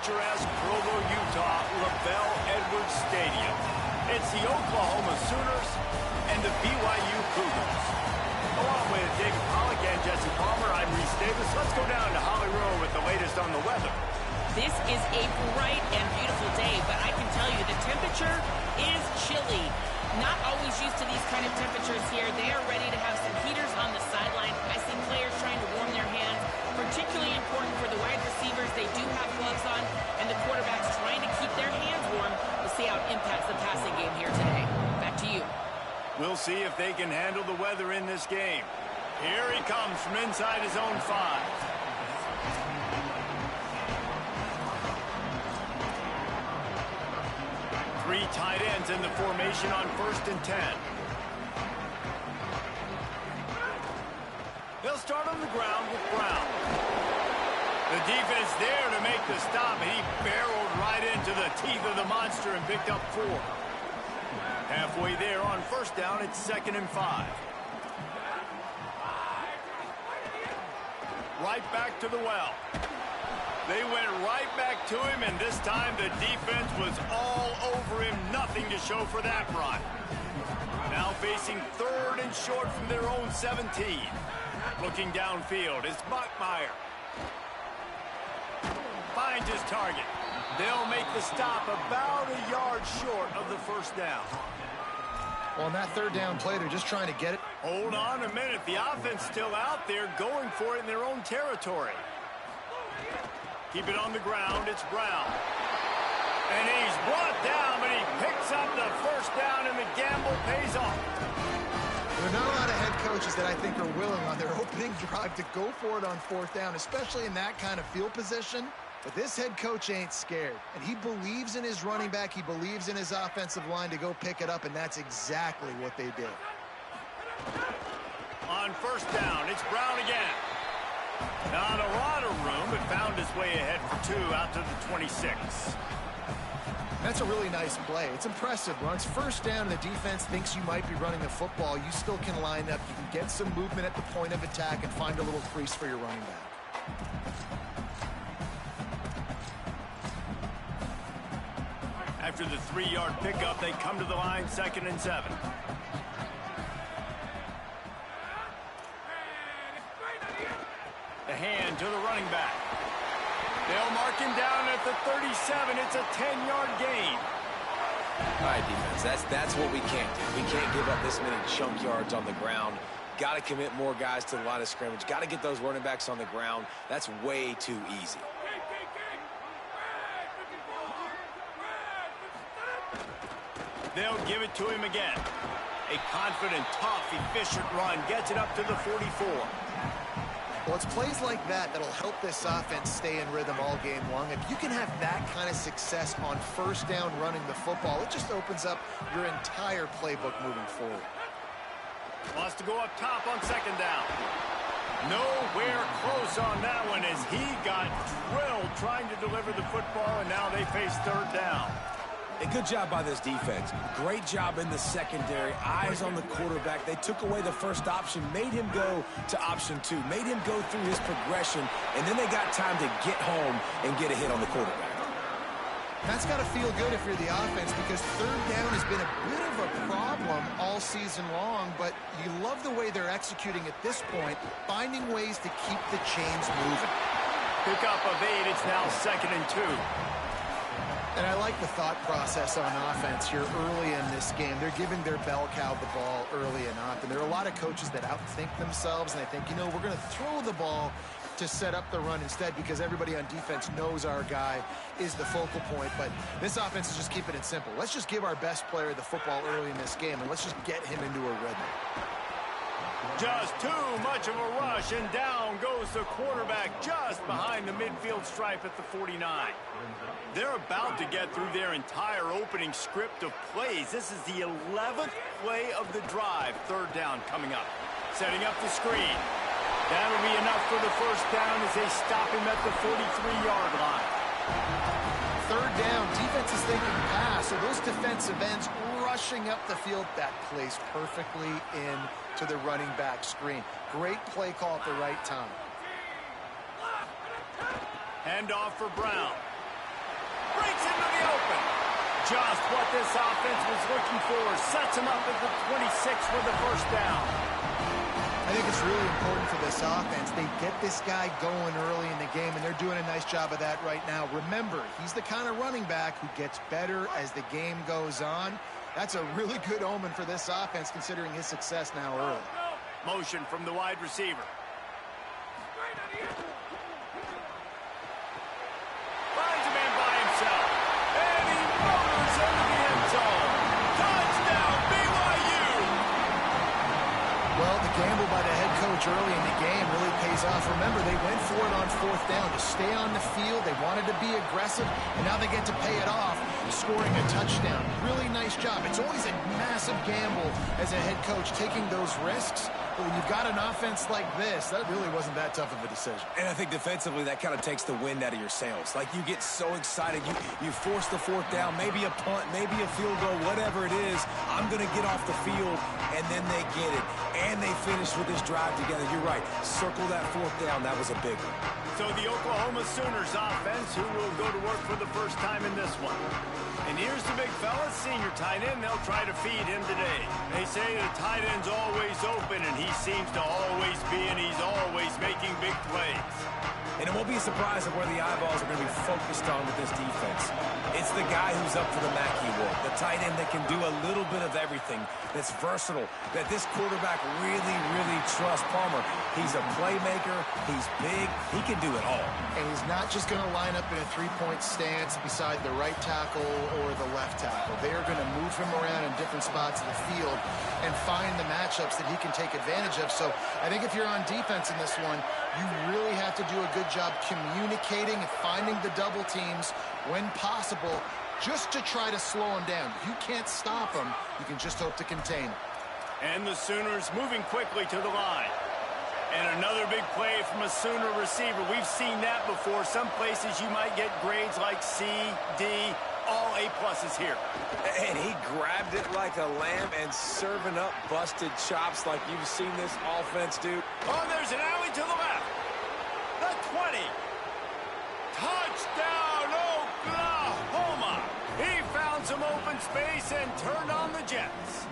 picturesque Provo, Utah, LaBelle Edwards Stadium. It's the Oklahoma Sooners and the BYU Cougars. Along with David Pollack and Jesse Palmer, I'm Reese Davis. Let's go down to Hollywood with the latest on the weather. This is a bright and beautiful day, but I can tell you the temperature is chilly. Not always used to these kind of temperatures here. They are ready to have some heaters on the sideline. I see players trying to warm their hands. Particularly important for the wide receivers. They do have gloves on, and the quarterbacks trying to keep their hands warm. We'll see how it impacts the passing game here today. Back to you. We'll see if they can handle the weather in this game. Here he comes from inside his own 5. Three tight ends in the formation on 1st and 10. They'll start on the ground with Brown. The defense there to make the stop, and he barreled right into the teeth of the monster and picked up 4. Halfway there on 1st down, it's 2nd and 5. Right back to the well. They went right back to him, and this time the defense was all over him. Nothing to show for that run. Now facing 3rd and short from their own 17. Looking downfield is Buckmeyer. Finds his target. They'll make the stop about a yard short of the 1st down. Well, on that 3rd down play, they're just trying to get it. Hold on a minute. The offense still out there going for it in their own territory. Keep it on the ground. It's Brown. And he's brought down, but he picks up the 1st down, and the gamble pays off. There are not a lot of head coaches that I think are willing on their opening drive to go for it on 4th down, especially in that kind of field position. But this head coach ain't scared, and he believes in his running back. He believes in his offensive line to go pick it up, and that's exactly what they did. On 1st down, it's Brown again. Not a lot of room, but found his way ahead for 2 out to the 26. That's a really nice play. It's impressive. When it's 1st down and the defense thinks you might be running the football, you still can line up. You can get some movement at the point of attack and find a little crease for your running back. After the 3-yard pickup, they come to the line 2nd and 7. The hand to the running back. They'll mark him down at the 37. It's a 10-yard gain. All right, defense, that's what we can't do. We can't give up this many chunk yards on the ground. Got to commit more guys to the line of scrimmage. Got to get those running backs on the ground. That's way too easy. They'll give it to him again. A confident, tough, efficient run gets it up to the 44. Well, it's plays like that that'll help this offense stay in rhythm all game long. If you can have that kind of success on 1st down running the football, it just opens up your entire playbook moving forward. Wants to go up top on 2nd down. Nowhere close on that one as he got drilled trying to deliver the football, and now they face 3rd down. A good job by this defense. Great job in the secondary. Eyes on the quarterback. They took away the 1st option, made him go to option 2, made him go through his progression, and then they got time to get home and get a hit on the quarterback. That's got to feel good if you're the offense, because 3rd down has been a bit of a problem all season long, but you love the way they're executing at this point, finding ways to keep the chains moving. Pick up of 8. It's now 2nd and 2. And I like the thought process on offense here early in this game. They're giving their bell cow the ball early and often. There are a lot of coaches that outthink themselves, and they think, you know, we're going to throw the ball to set up the run instead because everybody on defense knows our guy is the focal point. But this offense is just keeping it simple. Let's just give our best player the football early in this game, and let's just get him into a rhythm. Just too much of a rush, and down goes the quarterback just behind the midfield stripe at the 49. They're about to get through their entire opening script of plays. This is the 11th play of the drive. 3rd down coming up. Setting up the screen. That'll be enough for the 1st down as they stop him at the 43-yard line. 3rd down, defense is thinking pass, so those defensive ends rushing up the field. That plays perfectly in to the running back screen. Great play call at the right time. Handoff for Brown. breaks into the open. Just what this offense was looking for. Sets him up at the 26 for the first down. I think it's really important for this offense. They get this guy going early in the game, and they're doing a nice job of that right now. Remember, he's the kind of running back who gets better as the game goes on. That's a really good omen for this offense, considering his success now early. Motion from the wide receiver. Finds a man by himself. And he motors into the end zone. Touchdown, BYU! Well, the gamble by the head coach early in the game really pays off. Remember, they went for it on fourth down to stay on the field. They wanted to be aggressive, and now they get to pay it off, scoring a touchdown. Really nice job. It's always a massive gamble as a head coach taking those risks. But when you've got an offense like this, that really wasn't that tough of a decision. And I think defensively, that kind of takes the wind out of your sails. Like, you get so excited. You force the fourth down, maybe a punt, maybe a field goal, whatever it is. I'm going to get off the field, and then they get it. And they finish with this drive together. You're right. Circle that fourth down. That was a big one. So the Oklahoma Sooners offense, who will go to work for the first time in this one. And here's the big fella, senior tight end. They'll try to feed him today. They say the tight end's always open, and he seems to always be, and he's always making big plays. And it won't be a surprise of where the eyeballs are going to be focused on with this defense. It's the guy who's up for the Mackey Award, the tight end that can do a little bit of everything, that's versatile, that this quarterback really, really trusts. Palmer, he's a playmaker, he's big, he can do it all. And he's not just going to line up in a three-point stance beside the right tackle or the left tackle. They are going to move him around in different spots of the field and find the matchups that he can take advantage of. So I think if you're on defense in this one, you really have to do a good job communicating and finding the double teams when possible, just to try to slow him down. You can't stop him. You can just hope to contain him. And the Sooners moving quickly to the line. And another big play from a Sooner receiver. We've seen that before. Some places you might get grades like C, D, all A-pluses here. And he grabbed it like a lamb and serving up busted chops like you've seen this offense do. Oh, there's an alley to the left. The 20. Touchdown, Oklahoma. He found some open space and turned on the Jets.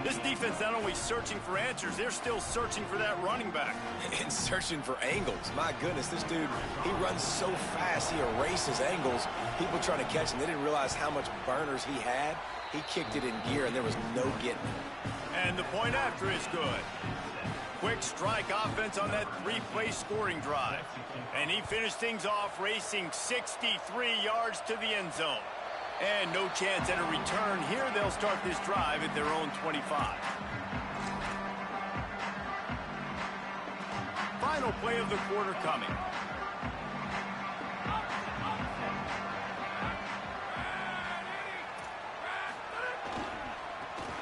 This defense not only searching for answers, they're still searching for that running back. And searching for angles. My goodness, this dude, he runs so fast, he erases angles. People trying to catch him, they didn't realize how much burners he had. He kicked it in gear, and there was no getting it. And the point after is good. Quick strike offense on that three-play scoring drive. And he finished things off racing 63 yards to the end zone. And no chance at a return here. They'll start this drive at their own 25. Final play of the quarter coming.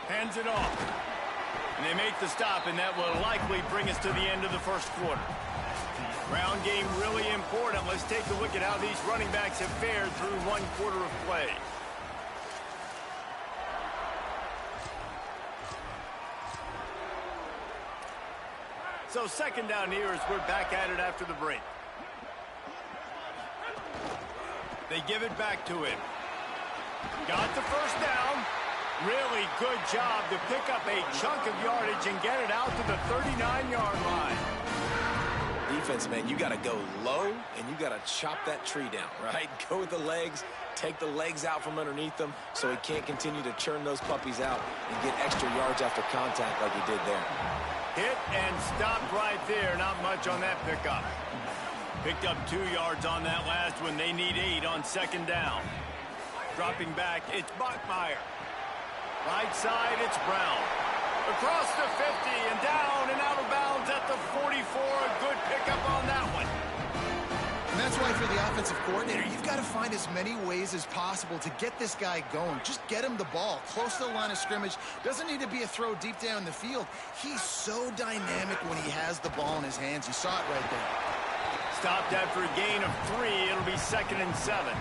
Hands it off. And they make the stop, and that will likely bring us to the end of the first quarter. Ground game really important. Let's take a look at how these running backs have fared through one quarter of play. So second down here as we're back at it after the break. They give it back to him. Got the first down. Really good job to pick up a chunk of yardage and get it out to the 39-yard line. Defense, man, you got to go low, and you got to chop that tree down, right? Go with the legs, take the legs out from underneath them so he can't continue to churn those puppies out and get extra yards after contact like he did there. Hit and stopped right there. Not much on that pickup. Picked up 2 yards on that last one. They need 8 on second down. Dropping back, it's Bachmeier. Right side, it's Brown. Across the 50 and down and out of bounds at the 44. A good pickup on that one. And that's why for the offensive coordinator, you've got to find as many ways as possible to get this guy going. Just get him the ball close to the line of scrimmage. Doesn't need to be a throw deep down the field. He's so dynamic when he has the ball in his hands. You saw it right there. Stopped after a gain of 3. It'll be 2nd and 7.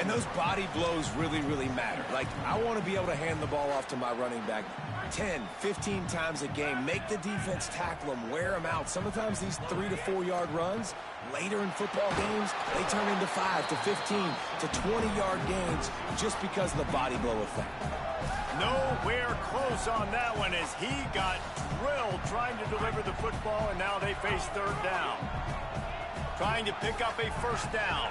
And those body blows really matter. Like, I want to be able to hand the ball off to my running back 10, 15 times a game. Make the defense tackle them, wear them out. Sometimes these 3 to 4 yard runs, later in football games, they turn into 5 to 15 to 20-yard gains just because of the body blow effect. Nowhere close on that one as he got drilled trying to deliver the football, and now they face third down. Trying to pick up a first down.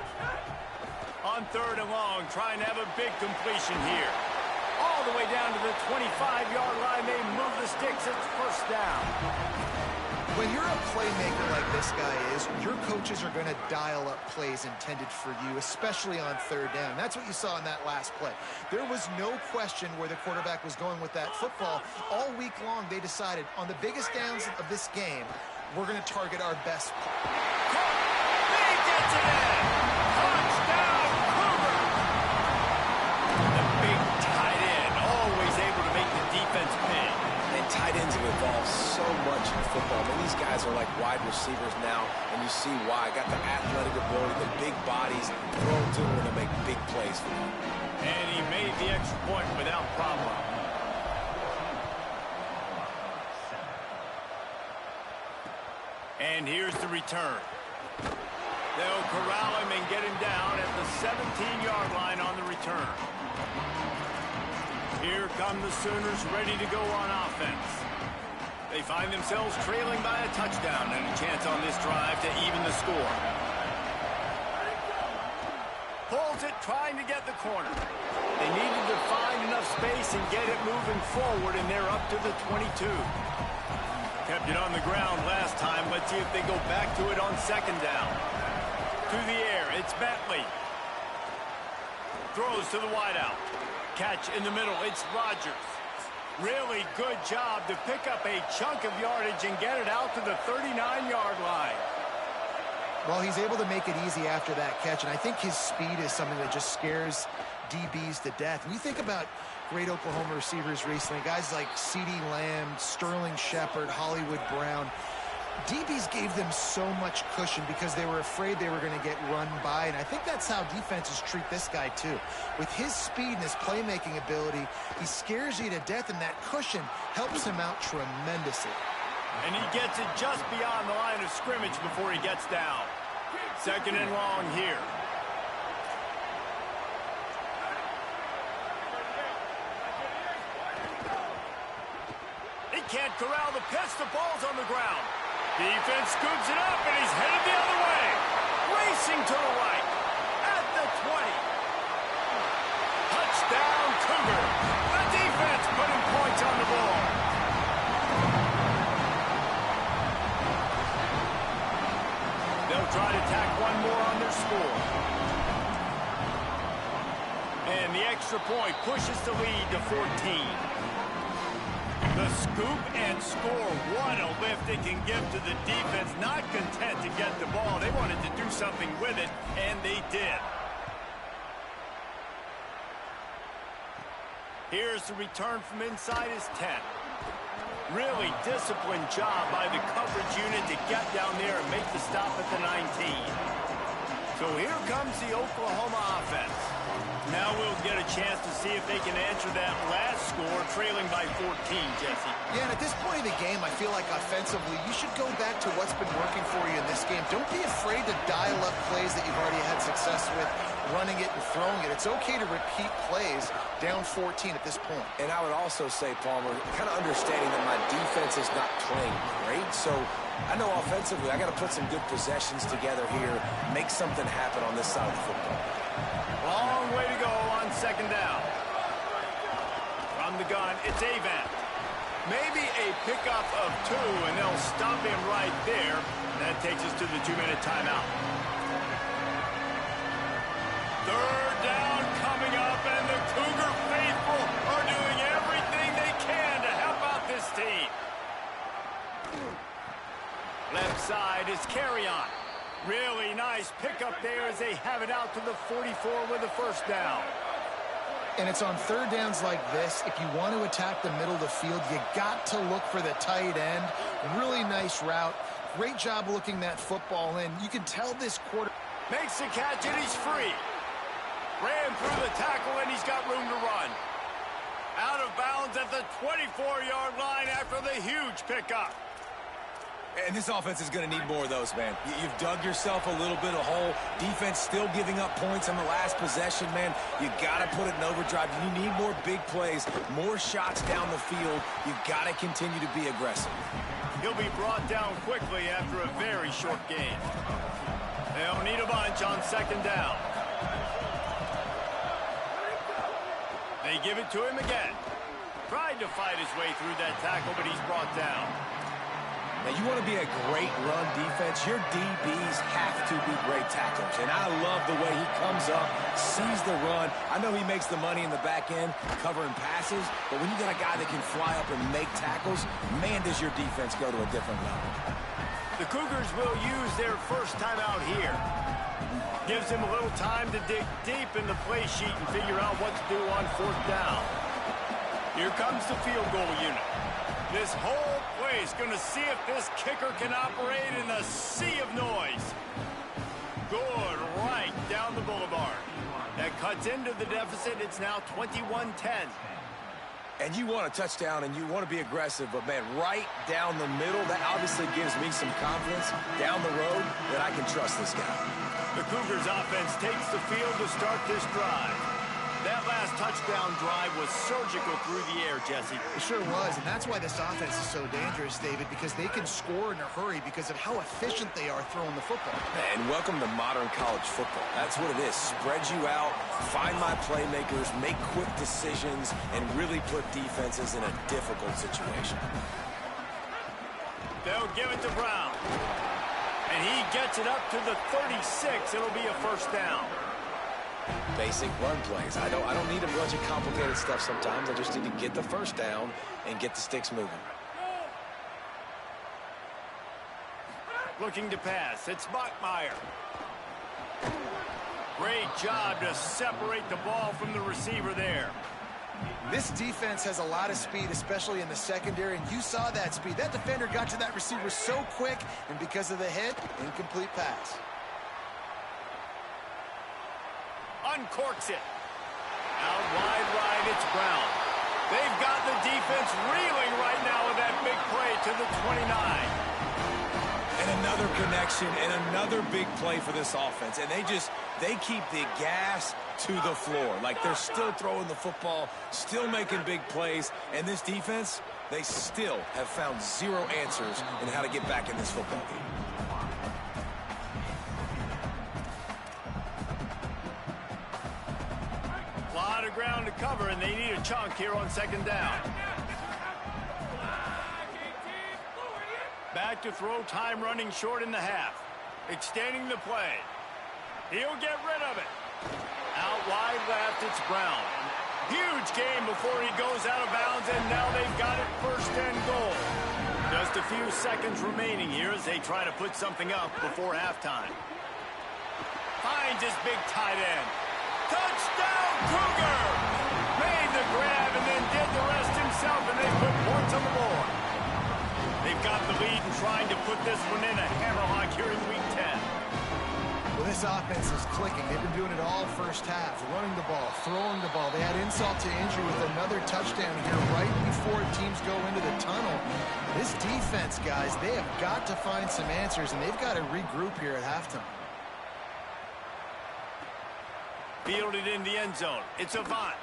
On third and long, trying to have a big completion here. All the way down to the 25-yard line, they move the sticks. It's first down. When you're a playmaker like this guy is, your coaches are going to dial up plays intended for you, especially on third down. That's what you saw in that last play. There was no question where the quarterback was going with that football. All week long, they decided on the biggest downs of this game, we're going to target our best player. He gets it in! Touchdown, Cougar! The big tight end, always able to make the defense pay. And tight ends have evolved so much in football. I mean, these guys are like wide receivers now, and you see why. Got the athletic ability, the big bodies thrown to them to make big plays for them. And he made the extra point without problem. And here's the return. They'll corral him and get him down at the 17-yard line on the return. Here come the Sooners ready to go on offense. They find themselves trailing by a touchdown and a chance on this drive to even the score. Pulls it, trying to get the corner. They needed to find enough space and get it moving forward, and they're up to the 22. Kept it on the ground last time. Let's see if they go back to it on second down. To the air, it's Bentley. Throws to the wideout. Catch in the middle, it's Rodgers. Really good job to pick up a chunk of yardage and get it out to the 39-yard line. Well, he's able to make it easy after that catch, and I think his speed is something that just scares DBs to death. When you think about great Oklahoma receivers recently, guys like CeeDee Lamb, Sterling Shepard, Hollywood Brown, DBs gave them so much cushion because they were afraid they were going to get run by, and I think that's how defenses treat this guy too. With his speed and his playmaking ability, he scares you to death, and that cushion helps him out tremendously. And he gets it just beyond the line of scrimmage before he gets down. Second and long here. He can't corral the pitch. The ball's on the ground. Defense scoops it up, and he's headed the other way. Racing to the right. At the 20. Touchdown, Cougar. The defense putting points on the ball. They'll try to tack one more on their score. And the extra point pushes the lead to 14. The scoop and score. What a lift it can give to the defense. Not content to get the ball. They wanted to do something with it, and they did. Here's the return from inside his 10. Really disciplined job by the coverage unit to get down there and make the stop at the 19. So here comes the Oklahoma offense. Now we'll get a chance to see if they can answer that last score, trailing by 14, Jesse. Yeah, and at this point of the game, I feel like offensively, you should go back to what's been working for you in this game. Don't be afraid to dial up plays that you've already had success with, running it and throwing it. It's okay to repeat plays down 14 at this point. And I would also say, Palmer, kind of understanding that my defense is not playing great, so I know offensively I got to put some good possessions together here, make something happen on this side of the football. Long way to go on second down. From the gun, it's Avant. Maybe a pickup of 2, and they'll stop him right there. That takes us to the 2-minute timeout. Third down coming up, and the Cougar faithful are doing everything they can to help out this team. Left side is Carry-On. Really nice pickup there as they have it out to the 44 with a first down. And it's on third downs like this. If you want to attack the middle of the field, you got to look for the tight end. Really nice route. Great job looking that football in. You can tell this quarter makes the catch, and he's free. Ran through the tackle, and he's got room to run. Out of bounds at the 24-yard line after the huge pickup. And this offense is going to need more of those, man. You've dug yourself a little bit of hole. Defense still giving up points on the last possession, man. You got to put it in overdrive. You need more big plays, more shots down the field. You got to continue to be aggressive. He'll be brought down quickly after a very short game. They'll need a bunch on second down. They give it to him again. Tried to fight his way through that tackle, but he's brought down. Now, you want to be a great run defense, your DBs have to be great tacklers. And I love the way he comes up, sees the run. I know he makes the money in the back end covering passes, but when you got a guy that can fly up and make tackles, man, does your defense go to a different level. The Cougars will use their first time out here. Gives him a little time to dig deep in the play sheet and figure out what to do on fourth down. Here comes the field goal unit. This whole place going to see if this kicker can operate in a sea of noise. Good, right down the boulevard. That cuts into the deficit. It's now 21-10. And you want a touchdown and you want to be aggressive, but, man, right down the middle, that obviously gives me some confidence down the road that I can trust this guy. The Cougars offense takes the field to start this drive. That last touchdown drive was surgical through the air, Jesse. It sure was, and that's why this offense is so dangerous, David, because they can score in a hurry because of how efficient they are throwing the football. And welcome to modern college football. That's what it is. Spread you out, find my playmakers, make quick decisions, and really put defenses in a difficult situation. They'll give it to Brown. And he gets it up to the 36. It'll be a first down. Basic run plays. I don't need a bunch of complicated stuff sometimes. I just need to get the first down and get the sticks moving. Looking to pass. It's Bachmeier. Great job to separate the ball from the receiver there. This defense has a lot of speed, especially in the secondary, and you saw that speed. That defender got to that receiver so quick, and because of the hit, incomplete pass. Uncorks it. Out wide right, it's Brown. They've got the defense reeling right now with that big play to the 29. And another connection and another big play for this offense. And they keep the gas to the floor. Like they're still throwing the football, still making big plays. And this defense, they still have found zero answers in how to get back in this football game. A lot of ground to cover, and they need a chunk here on second down. Back to throw, time running short in the half. Extending the play. He'll get rid of it. Out wide left, it's Brown. Huge game before he goes out of bounds, and now they've got it first and goal. Just a few seconds remaining here as they try to put something up before halftime. Finds his big tight end. Touchdown, Cougar! Made the grab and then did the rest himself, and they put points on the board. They've got the lead and trying to put this one in a hammerlock here in Week 10. Well, this offense is clicking. They've been doing it all first half, running the ball, throwing the ball. They had insult to injury with another touchdown here right before teams go into the tunnel. This defense, guys, they have got to find some answers, and they've got to regroup here at halftime. Fielded in the end zone. It's Avant.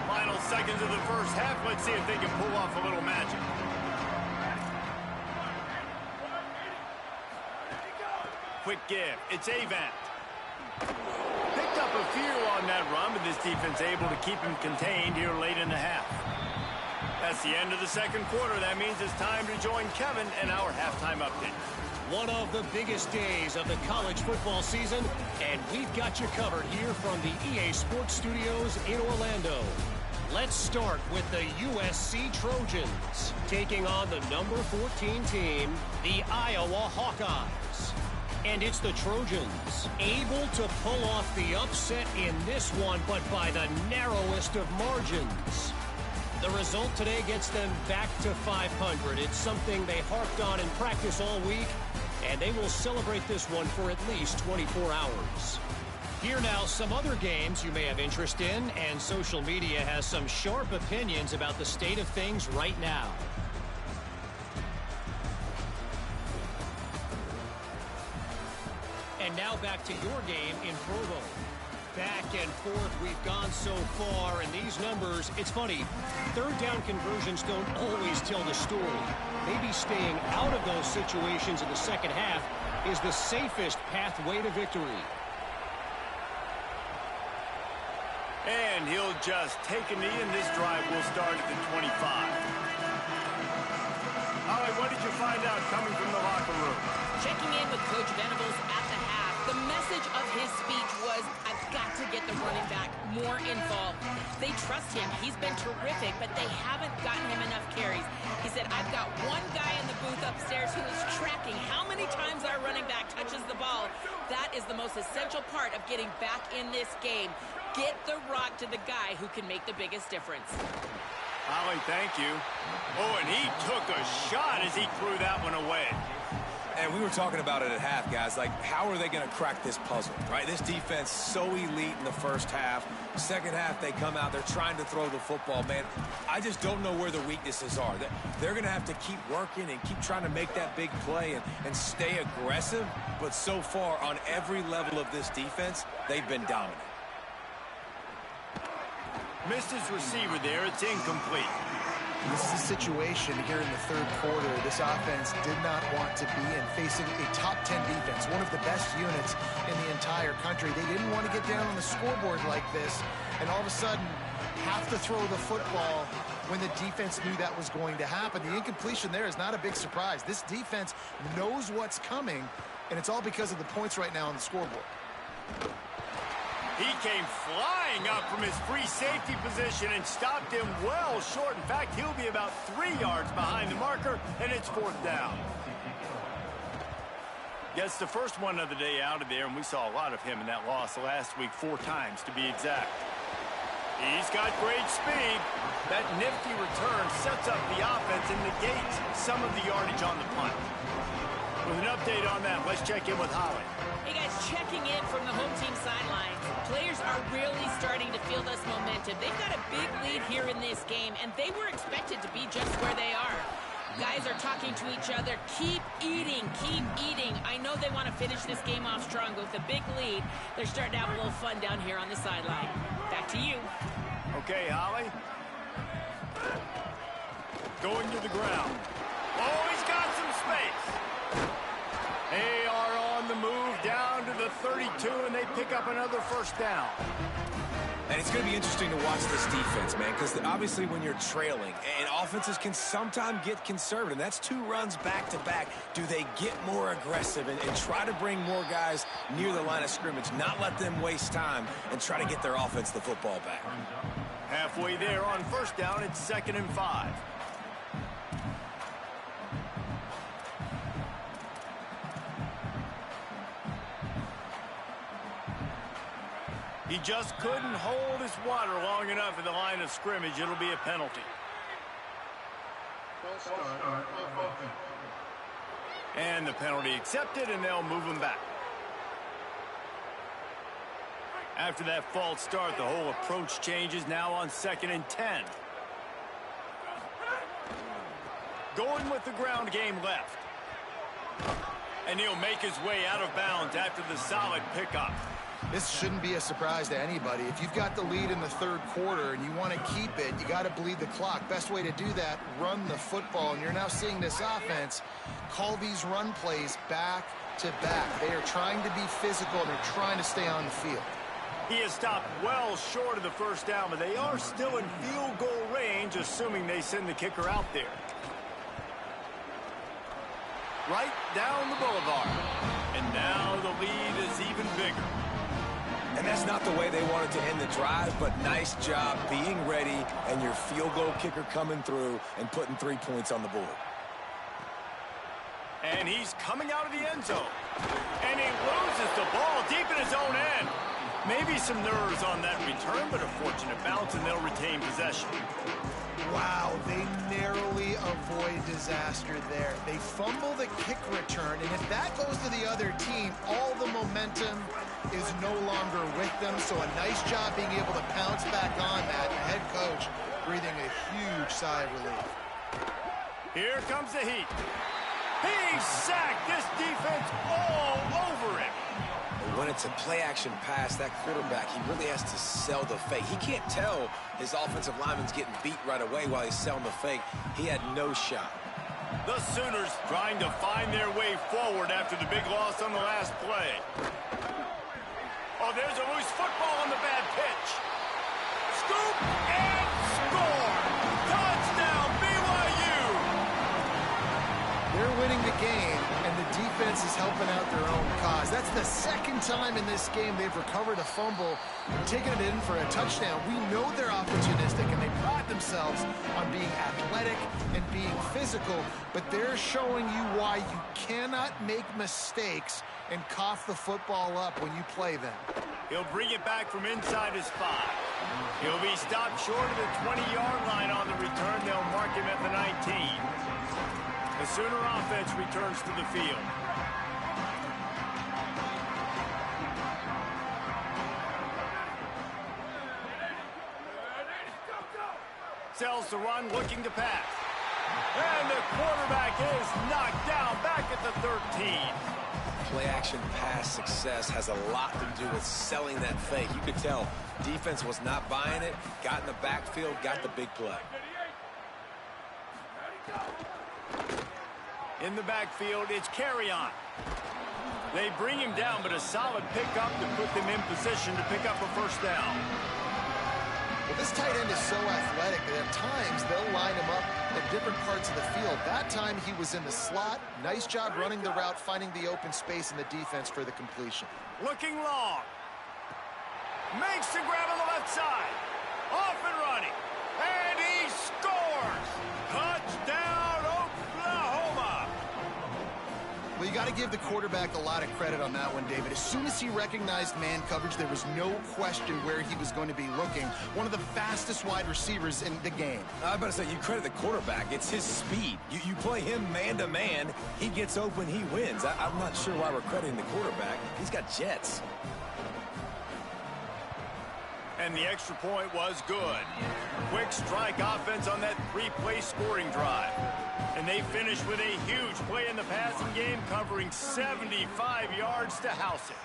Final seconds of the first half. Let's see if they can pull off a little magic. Quick give. It's Avant. Picked up a few on that run, but this defense able to keep him contained here late in the half. That's the end of the second quarter. That means it's time to join Kevin and our halftime update. One of the biggest days of the college football season, and we've got you covered here from the EA Sports Studios in Orlando. Let's start with the USC Trojans, taking on the number 14 team, the Iowa Hawkeyes. And it's the Trojans, able to pull off the upset in this one, but by the narrowest of margins. The result today gets them back to 500. It's something they harped on in practice all week. and they will celebrate this one for at least 24 hours. Here now, some other games you may have interest in, and social media has some sharp opinions about the state of things right now. And now back to your game in Provo. Back and forth we've gone so far, and these numbers, it's funny, third down conversions don't always tell the story. Maybe staying out of those situations in the second half is the safest pathway to victory. And he'll just take a knee, and this drive will start at the 25. Holly, what did you find out coming from the locker room? Checking in with Coach Venables at the half, the message of his speech was, I've got to get the running back more involved. They trust him. He's been terrific, but they haven't gotten him enough carries. He said, I've got one guy in the booth upstairs who is tracking how many times our running back touches the ball. That is the most essential part of getting back in this game. Get the rock to the guy who can make the biggest difference. Holly, thank you. Oh, and he took a shot as he threw that one away. And we were talking about it at half, guys. Like, how are they going to crack this puzzle, right? This defense so elite in the first half. Second half, they come out. They're trying to throw the football, man. I just don't know where the weaknesses are. They're going to have to keep working and keep trying to make that big play and stay aggressive. But so far, on every level of this defense, they've been dominant. Missed his receiver there. It's incomplete. This is a situation here in the third quarter this offense did not want to be in, facing a top 10 defense, one of the best units in the entire country. They didn't want to get down on the scoreboard like this and all of a sudden have to throw the football when the defense knew that was going to happen. The incompletion there is not a big surprise. This defense knows what's coming, and it's all because of the points right now on the scoreboard. He came flying up from his free safety position and stopped him well short. In fact, he'll be about 3 yards behind the marker, and it's fourth down. Gets the first one of the day out of there, and we saw a lot of him in that loss last week, 4 times to be exact. He's got great speed. That nifty return sets up the offense and negates some of the yardage on the punt. With an update on that, let's check in with Holly. Hey guys, checking in from the home team sidelines. Players are really starting to feel this momentum. They've got a big lead here in this game, and they were expected to be just where they are. Guys are talking to each other. Keep eating, keep eating. I know they want to finish this game off strong, but with a big lead, they're starting to have a little fun down here on the sideline. Back to you. Okay, Holly. Going to the ground. Oh, he's got some space. They are on the move down to the 32, and they pick up another first down. And it's going to be interesting to watch this defense, man, because obviously when you're trailing, and offenses can sometimes get conservative. That's 2 runs back-to-back. Do they get more aggressive and try to bring more guys near the line of scrimmage, not let them waste time, and try to get their offense the football back? Halfway there on first down, it's 2nd and 5. He just couldn't hold his water long enough at the line of scrimmage. It'll be a penalty. And the penalty accepted, and they'll move him back. After that false start, the whole approach changes now on 2nd and 10. Going with the ground game left. And he'll make his way out of bounds after the solid pickup. This shouldn't be a surprise to anybody. If you've got the lead in the third quarter and you want to keep it, you got to bleed the clock. Best way to do that, run the football. And you're now seeing this offense call these run plays back to back. They are trying to be physical, and they're trying to stay on the field. He has stopped well short of the first down, but they are still in field goal range, assuming they send the kicker out there. Right down the boulevard. And now the lead is even bigger. And that's not the way they wanted to end the drive, but nice job being ready and your field goal kicker coming through and putting 3 points on the board. And he's coming out of the end zone. And he loses the ball deep in his own end. Maybe some nerves on that return, but a fortunate bounce, and they'll retain possession. Wow, they narrowly avoid disaster there. They fumble the kick return, and if that goes to the other team, all the momentum is no longer with them. So a nice job being able to pounce back on that. The head coach breathing a huge sigh of relief. Here comes the heat. He sacked this defense all over him. When it's a play-action pass, that quarterback, he really has to sell the fake. He can't tell his offensive lineman's getting beat right away while he's selling the fake. He had no shot. The Sooners trying to find their way forward after the big loss on the last play. Oh, there's a loose football on the bad pitch. Scoop and score. Touchdown, BYU. They're winning the game, and the defense is helping out their own cause. That's the second time in this game they've recovered a fumble and taken it in for a touchdown. We know they're opportunistic, and they pride themselves on being athletic and being physical, but they're showing you why you cannot make mistakes and cough the football up when you play them. He'll bring it back from inside his 5. He'll be stopped short of the 20-yard line on the return. They'll mark him at the 19. The Sooner offense returns to the field. Sells the run, looking to pass. And the quarterback is knocked down back at the 13. Play-action pass success has a lot to do with selling that fake. You could tell defense was not buying it, got in the backfield, got the big play. In the backfield, it's Carry-On. They bring him down, but a solid pickup to put them in position to pick up a first down. Well, this tight end is so athletic that at times they'll line him up at different parts of the field. That time he was in the slot. Nice job running the route, finding the open space in the defense for the completion. Looking long. Makes the grab on the left side. Off and running. And he scores! Touchdown, Oklahoma! Well, you got to give the quarterback a lot of credit on that one, David. As soon as he recognized man coverage, there was no question where he was going to be looking. One of the fastest wide receivers in the game. I was about to say, you credit the quarterback. It's his speed. You play him man-to-man, he gets open, he wins. I'm not sure why we're crediting the quarterback. He's got jets. And the extra point was good. Quick strike offense on that 3-play scoring drive. And they finished with a huge play in the passing game, covering 75 yards to house it.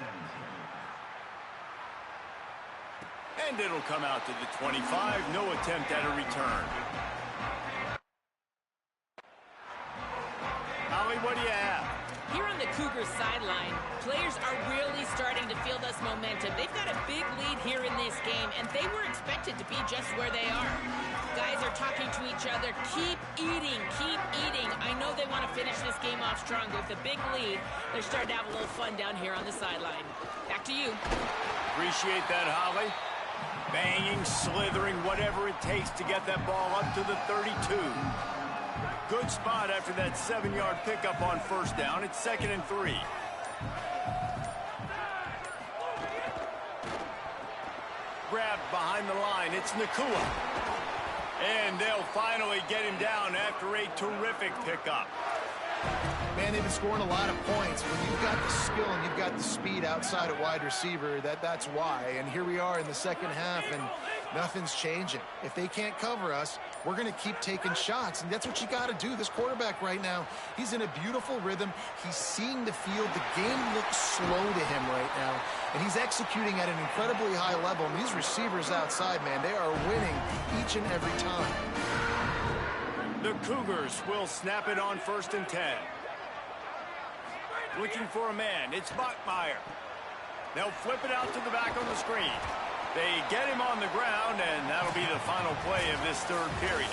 And it'll come out to the 25. No attempt at a return. Holly, what do you have? Here on the Cougars sideline, players are really starting to feel this momentum. They've got a big lead here in this game, and they were expected to be just where they are. Guys are talking to each other. Keep eating, keep eating. I know they want to finish this game off strong, but with a big lead, they're starting to have a little fun down here on the sideline. Back to you. Appreciate that, Holly. Banging, slithering, whatever it takes to get that ball up to the 32. Good spot after that 7-yard pickup on first down. It's 2nd and 3. Grabbed behind the line. It's Ncaa. And they'll finally get him down after a terrific pickup. Man, they've been scoring a lot of points. When you've got the skill and you've got the speed outside of wide receiver, that's why. And here we are in the second half, and nothing's changing. If they can't cover us, we're going to keep taking shots, and that's what you got to do. This quarterback right now, he's in a beautiful rhythm. He's seeing the field. The game looks slow to him right now, and he's executing at an incredibly high level. And these receivers outside, man, they are winning each and every time. The Cougars will snap it on 1st and 10. Looking for a man. It's Bachmeier. They'll flip it out to the back on the screen. They get him on the ground, and that'll be the final play of this 3rd period.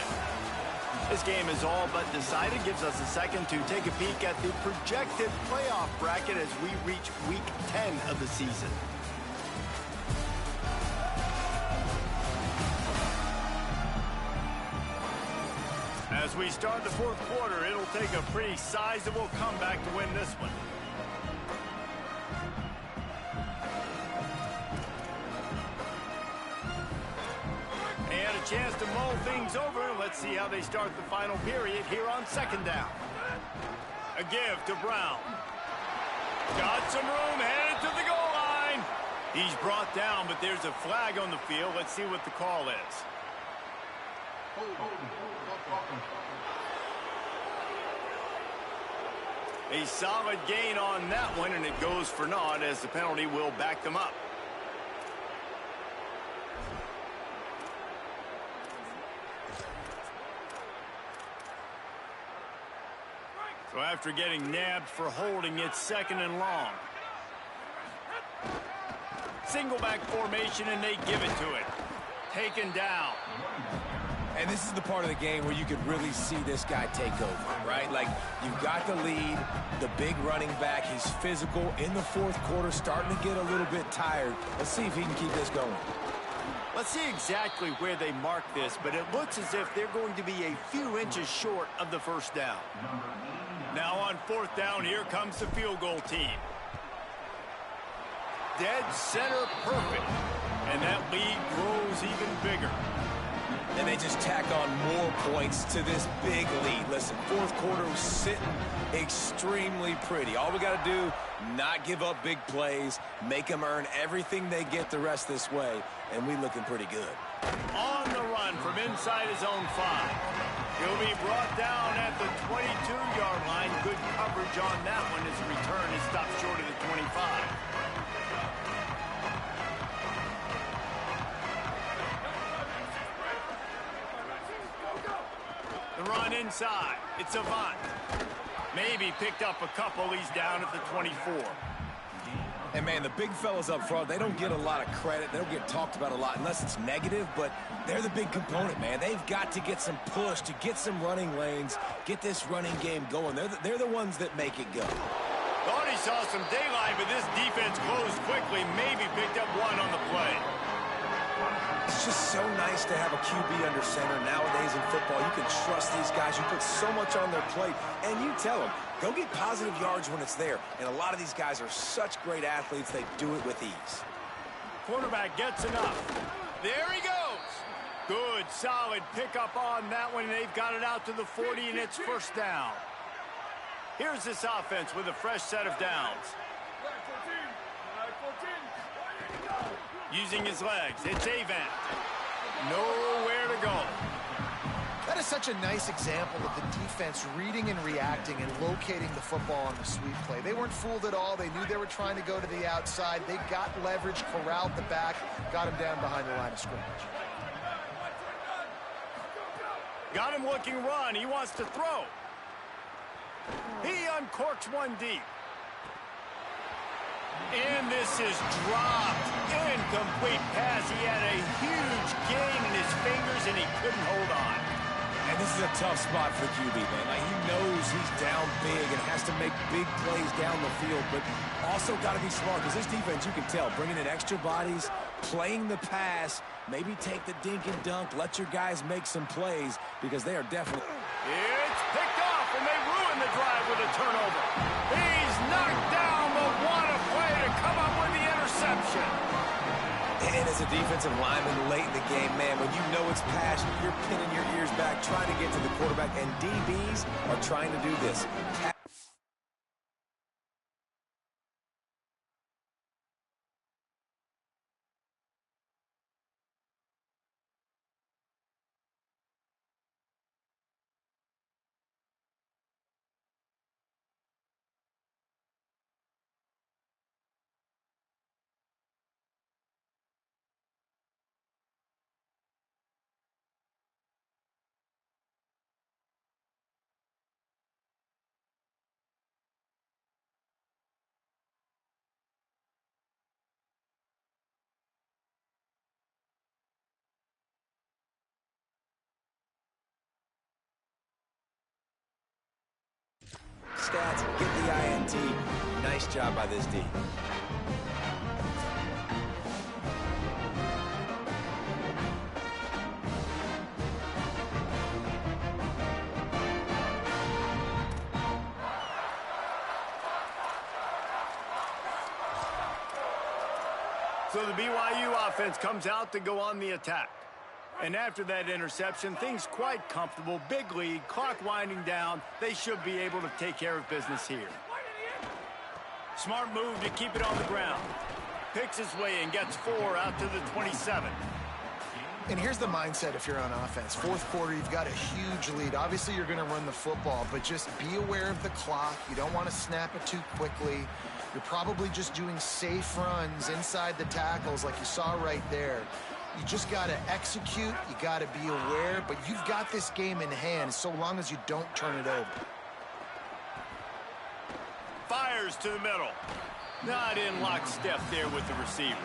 This game is all but decided. Gives us a second to take a peek at the projected playoff bracket as we reach week 10 of the season. As we start the 4th quarter, it'll take a pretty sizable comeback to win this one. chance to mull things over. Let's see how they start the final period here on second down. A give to Brown. Got some room, headed to the goal line. He's brought down, but there's a flag on the field. Let's see what the call is. A solid gain on that one, and it goes for naught as the penalty will back them up. So after getting nabbed for holding, it's second and long. Single back formation, and they give it to it. Taken down. And this is the part of the game where you could really see this guy take over, right? Like, you've got the lead, the big running back. He's physical in the fourth quarter, starting to get a little bit tired. Let's see if he can keep this going. Let's see exactly where they mark this, but it looks as if they're going to be a few inches short of the first down. Now on fourth down, here comes the field goal team. Dead center perfect. And that lead grows even bigger. And they just tack on more points to this big lead. Listen, fourth quarter was sitting extremely pretty. All we got to do, not give up big plays, make them earn everything they get the rest this way, and we looking pretty good. On the run from inside his own 5. He'll be brought down at the 22-yard line. Good coverage on that one as the return is stopped short of the 25. The run inside. It's Avant. Maybe picked up a couple. He's down at the 24. And, man, the big fellas up front, they don't get a lot of credit. They don't get talked about a lot unless it's negative, but they're the big component, man. They've got to get some push, to get some running lanes, get this running game going. They're the ones that make it go. Thought he saw some daylight, but this defense closed quickly. Maybe picked up one on the play. It's just so nice to have a QB under center nowadays in football. You can trust these guys. You put so much on their plate, and you tell them, go get positive yards when it's there. And a lot of these guys are such great athletes, they do it with ease. Quarterback gets enough. There he goes. Good, solid pickup on that one. They've got it out to the 40, and it's first down. Here's this offense with a fresh set of downs. Using his legs, it's Avant. Nowhere to go. That is such a nice example of the defense reading and reacting and locating the football on the sweep play. They weren't fooled at all. They knew they were trying to go to the outside. They got leverage, corralled the back, got him down behind the line of scrimmage. Got him looking run. He wants to throw. He uncorks one deep. And this is dropped. Incomplete pass. He had a huge gain in his fingers, and he couldn't hold on. And this is a tough spot for QB, man. Like, he knows he's down big and has to make big plays down the field, but also got to be smart because this defense, you can tell, bringing in extra bodies, playing the pass, maybe take the dink and dunk, let your guys make some plays because they are definitely... It's picked off, and they ruin the drive with a turnover. He's knocked down, but what a play to come up with the interception. And as a defensive lineman late in the game, man, when you know it's passion, you're pinning your ears back, trying to get to the quarterback, and DBs are trying to do this. Stats, get the INT. Nice job by this D. So the BYU offense comes out to go on the attack. And after that interception, things quite comfortable. Big lead, clock winding down. They should be able to take care of business here. Smart move to keep it on the ground. Picks his way and gets 4 out to the 27. And here's the mindset if you're on offense. Fourth quarter, you've got a huge lead. Obviously, you're going to run the football, but just be aware of the clock. You don't want to snap it too quickly. You're probably just doing safe runs inside the tackles like you saw right there. You just got to execute. You got to be aware, but you've got this game in hand so long as you don't turn it over. Fires to the middle. Not in lockstep there with the receiver.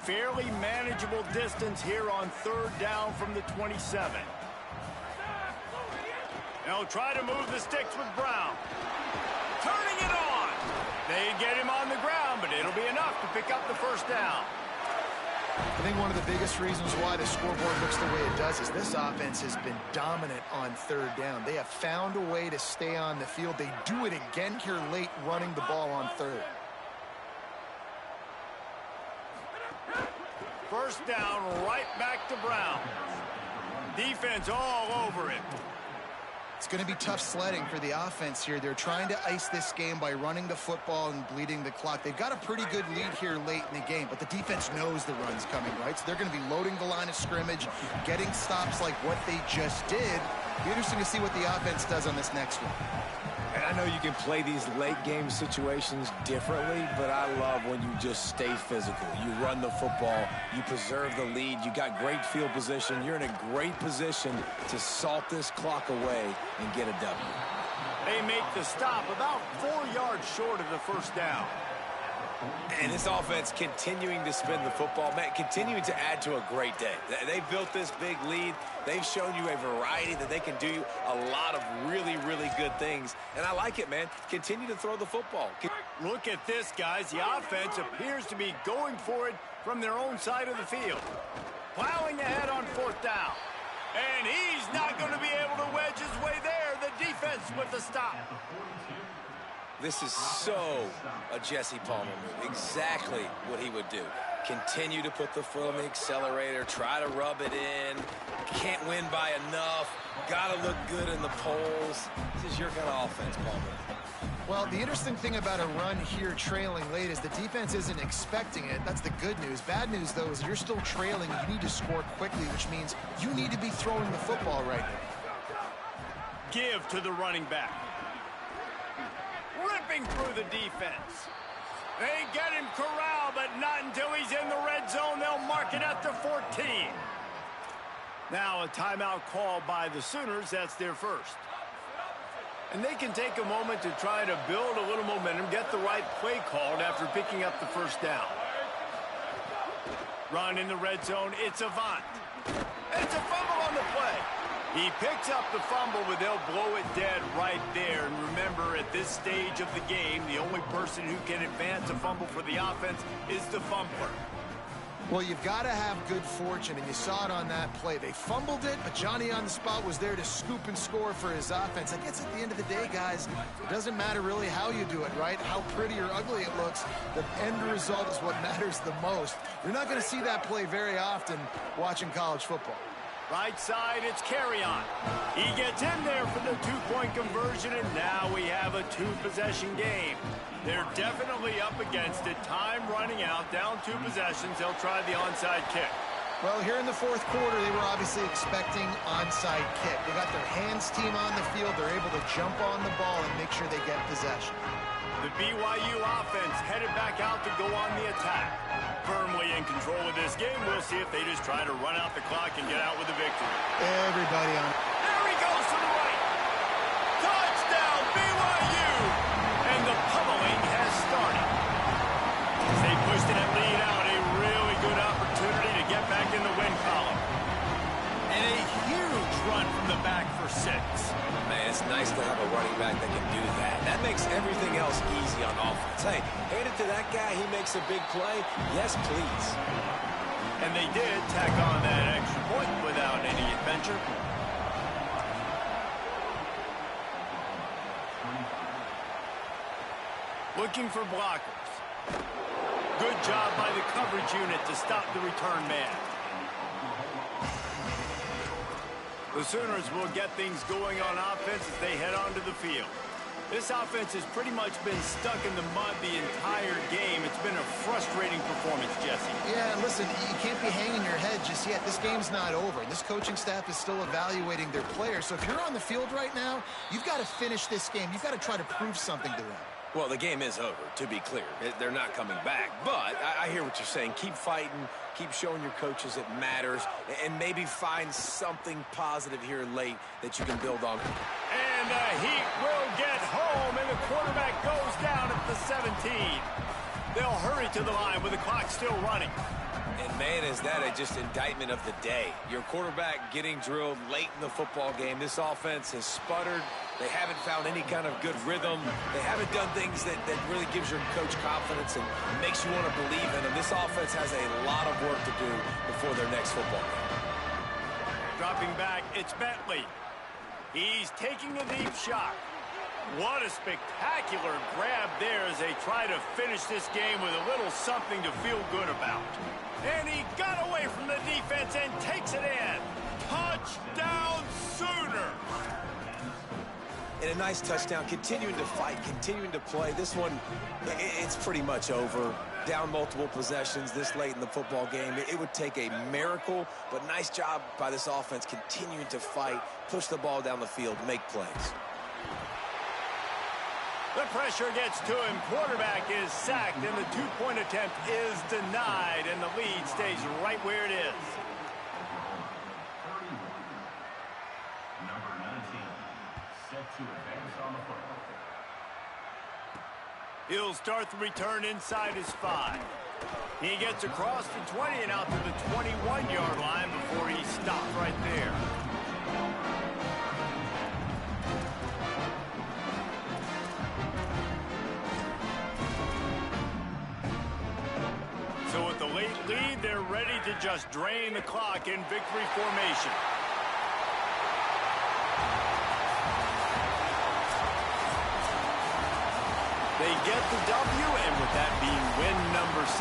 Fairly manageable distance here on 3rd down from the 27. They'll try to move the sticks with Brown. Turning it on. They get him on the ground, but it'll be enough to pick up the first down. I think one of the biggest reasons why the scoreboard looks the way it does is this offense has been dominant on 3rd down. They have found a way to stay on the field. They do it again here late, running the ball on 3rd. First down, right back to Brown. Defense all over it. It's going to be tough sledding for the offense here. They're trying to ice this game by running the football and bleeding the clock. They've got a pretty good lead here late in the game, but the defense knows the run's coming, right? So they're going to be loading the line of scrimmage, getting stops like what they just did. Be interesting to see what the offense does on this next one. And I know you can play these late game situations differently, but I love when you just stay physical. You run the football, you preserve the lead, you got great field position, you're in a great position to salt this clock away and get a W. They make the stop about 4 yards short of the first down. And this offense continuing to spin the football, man, continuing to add to a great day. They've built this big lead. They've shown you a variety that they can do a lot of really, really good things. And I like it, man. Continue to throw the football. Look at this, guys. The offense appears to be going for it from their own side of the field. Plowing ahead on 4th down. And he's not going to be able to wedge his way there. The defense with the stop. This is so a Jesse Palmer move. Exactly what he would do. Continue to put the foot on the accelerator. Try to rub it in. Can't win by enough. Got to look good in the polls. This is your kind of offense, Palmer. Well, the interesting thing about a run here trailing late is the defense isn't expecting it. That's the good news. Bad news, though, is you're still trailing. You need to score quickly, which means you need to be throwing the football right now. Give to the running back. Ripping through the defense. They get him corralled, but not until he's in the red zone. They'll mark it at the 14. Now a timeout call by the Sooners. That's their first. And they can take a moment to try to build a little momentum, get the right play called after picking up the first down. Run in the red zone. It's Avant. It's a fumble on the play. He picks up the fumble, but they'll blow it dead right there. And remember, at this stage of the game, the only person who can advance a fumble for the offense is the fumbler. Well, you've got to have good fortune, and you saw it on that play. They fumbled it, but Johnny on the spot was there to scoop and score for his offense. I guess at the end of the day, guys, it doesn't matter really how you do it, right? How pretty or ugly it looks. The end result is what matters the most. You're not going to see that play very often watching college football. Right side, it's Carry-On. He gets in there for the two-point conversion, and now we have a two-possession game. They're definitely up against it. Time running out, down 2 possessions. They'll try the onside kick. Well, here in the fourth quarter, they were obviously expecting onside kick. They got their hands team on the field. They're able to jump on the ball and make sure they get possession. The BYU offense headed back out to go on the attack. Firmly in control of this game. We'll see if they just try to run out the clock and get out with a victory. Everybody on. There he goes to the right. Touchdown, BYU! And the pummeling has started. As they pushed that lead out, a really good opportunity to get back in the win column. And a huge run from the back for 6. Man, it's nice to have a running back that can do that. That makes everything else easy on offense. Hey, hand it to that guy. He makes a big play. Yes, please. And they did tack on that extra point without any adventure. Looking for blockers. Good job by the coverage unit to stop the return man. The Sooners will get things going on offense as they head onto the field. This offense has pretty much been stuck in the mud the entire game. It's been a frustrating performance, Jesse. Yeah, listen, you can't be hanging your head just yet. This game's not over. This coaching staff is still evaluating their players. So if you're on the field right now, you've got to finish this game. You've got to try to prove something to them. Well, the game is over, to be clear. They're not coming back. But I hear what you're saying. Keep fighting. Keep showing your coaches it matters. And maybe find something positive here late that you can build on. And the Heat will get home, and the quarterback goes down at the 17. They'll hurry to the line with the clock still running. And, man, is that just indictment of the day. Your quarterback getting drilled late in the football game. This offense has sputtered. They haven't found any kind of good rhythm. They haven't done things that really gives your coach confidence and makes you want to believe in them. This offense has a lot of work to do before their next football game. Dropping back, it's Bentley. He's taking a deep shot. What a spectacular grab there as they try to finish this game with a little something to feel good about. And he got away from the defense and takes it in. Touchdown, Sooners! And a nice touchdown, continuing to fight, continuing to play. This one, it's pretty much over. Down multiple possessions this late in the football game. It would take a miracle, but nice job by this offense continuing to fight, push the ball down the field, make plays. The pressure gets to him. Quarterback is sacked, and the two-point attempt is denied, and the lead stays right where it is. Number 19, set to advance on the football. He'll start the return inside his 5. He gets across the 20 and out to the 21-yard line before he stopped right there. So with the late lead, they're ready to just drain the clock in victory formation. They get the W, and with that being win number 6,